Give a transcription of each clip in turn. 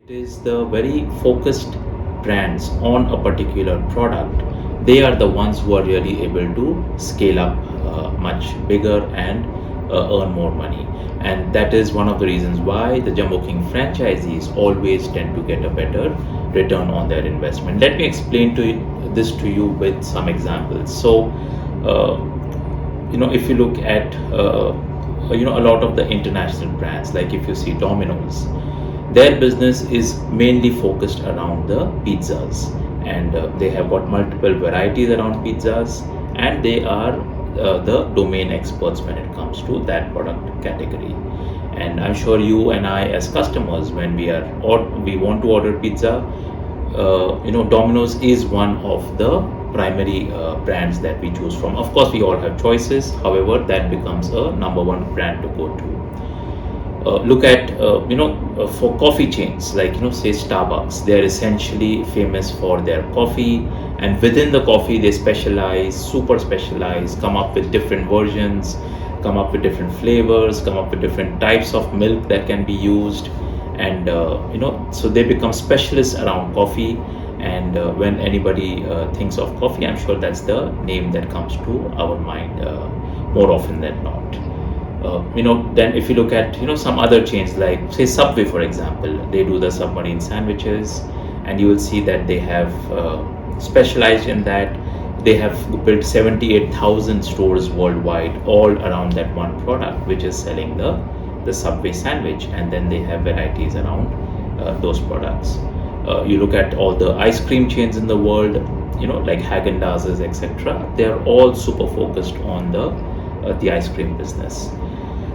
It is the very focused brands on a particular product. They are the ones who are really able to scale up much bigger and earn more money. And that is one of the reasons why the Jumboking franchisees always tend to get a better return on their investment. Let me explain this to you with some examples. Uh, if you look at a lot of the international brands, like if you see Domino's, their business is mainly focused around the pizzas, and they have got multiple varieties around pizzas, and they are the domain experts when it comes to that product category. And I'm sure you and I, as customers, when we want to order pizza, Domino's is one of the primary brands that we choose from. Of course, we all have choices. However, that becomes a number one brand to go to. Look at for coffee chains like say Starbucks. They are essentially famous for their coffee, and within the coffee they specialize, super specialize, come up with different versions, come up with different flavors, come up with different types of milk that can be used. And so they become specialists around coffee. And when anybody thinks of coffee, I'm sure that's the name that comes to our mind more often than not. Then if you look at some other chains like say Subway, for example, they do the submarine sandwiches, and you will see that they have specialized in that. They have built 78,000 stores worldwide, all around that one product, which is selling the Subway sandwich, and then they have varieties around those products. You look at all the ice cream chains in the world, like Haagen-Dazs, etc. They are all super focused on the ice cream business.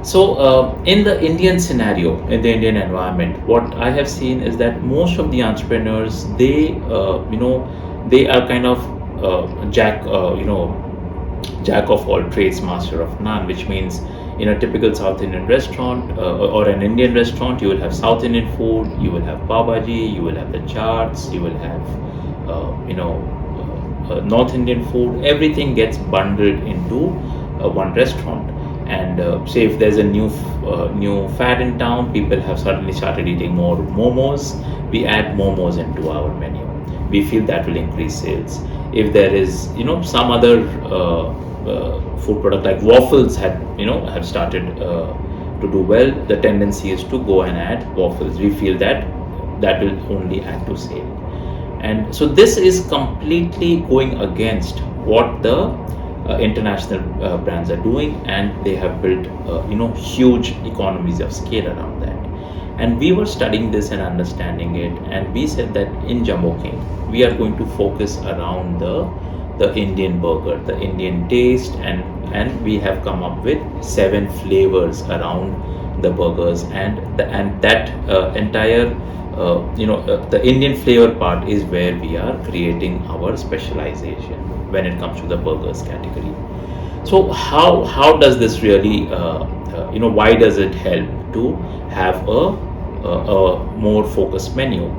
So, in the Indian scenario, in the Indian environment, what I have seen is that most of the entrepreneurs, they are kind of jack of all trades, master of none, which means in a typical South Indian restaurant or an Indian restaurant, you will have South Indian food, you will have pav bhaji, you will have the chaats, you will have North Indian food. Everything gets bundled into one restaurant. And say if there's a new fad in town, people have suddenly started eating more momos. We add momos into our menu. We feel that will increase sales. If there is some other food product like waffles have started to do well, the tendency is to go and add waffles. We feel that will only add to sale. And so this is completely going against what the international brands are doing, and they have built huge economies of scale around that. And we were studying this and understanding it, and we said that in Jumboking we are going to focus around the Indian burger, the Indian taste, and we have come up with 7 flavors around the burgers, and that entire the Indian flavor part is where we are creating our specialization when it comes to the burgers category. So how does this really why does it help to have a more focused menu?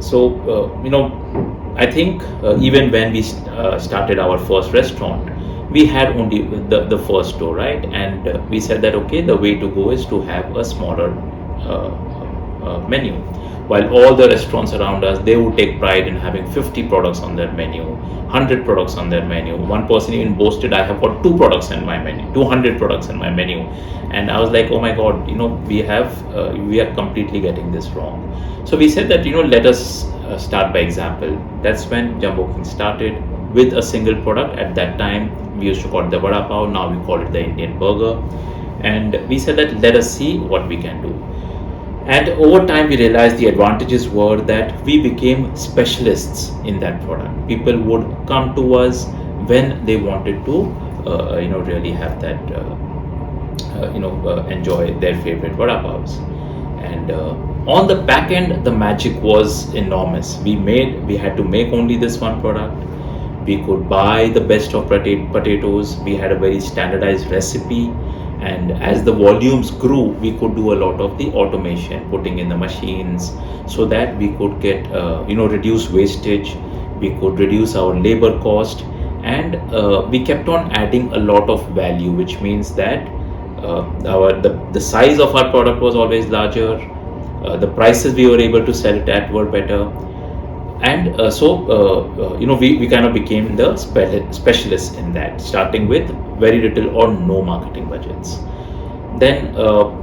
So I think even when we started our first restaurant, we had only the first store, right? And we said that okay, the way to go is to have a smaller menu. While all the restaurants around us, they would take pride in having 50 products on their menu, 100 products on their menu. One person even boasted, I have got 2 products in my menu, 200 products in my menu. And I was like, oh my god, we are completely getting this wrong. So we said that let us start by example. That's when Jumboking started with a single product. At that time we used to call it the vada pav, now we call it the Indian burger. And we said that let us see what we can do. And over time, we realized the advantages were that we became specialists in that product. People would come to us when they wanted to, really have that, enjoy their favorite vada pavs. And on the back end, the magic was enormous. We had to make only this one product. We could buy the best of potatoes. We had a very standardized recipe. And as the volumes grew, we could do a lot of the automation, putting in the machines, so that we could get reduce wastage, we could reduce our labor cost, and we kept on adding a lot of value, which means that the size of our product was always larger, The prices we were able to sell it at were better, and we kind of became the specialists in that, starting with very little or no marketing budgets. Then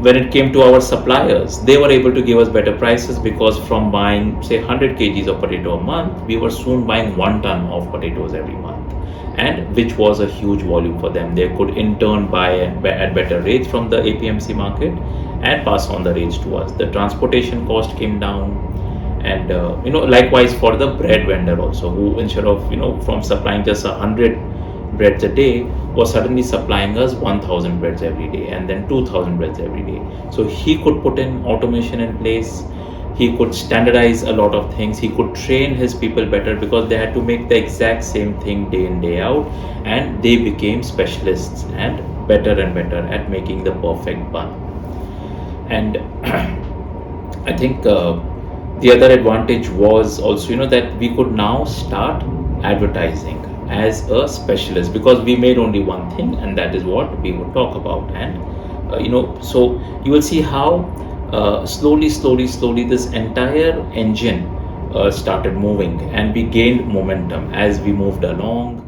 when it came to our suppliers, they were able to give us better prices, because from buying say 100 kgs of potato a month, we were soon buying 1 ton of potatoes every month, and which was a huge volume for them. They could in turn buy at better rates from the APMC market and pass on the rates to us. The transportation cost came down, and likewise for the bread vendor also, who instead of from supplying just 100 breads a day, was suddenly supplying us 1000 breads every day, and then 2000 breads every day. So he could put in automation in place, he could standardize a lot of things, he could train his people better, because they had to make the exact same thing day in day out, and they became specialists and better at making the perfect bun. And I think the other advantage was also, that we could now start advertising as a specialist, because we made only one thing, and that is what we would talk about. And so you will see how slowly this entire engine started moving, and we gained momentum as we moved along.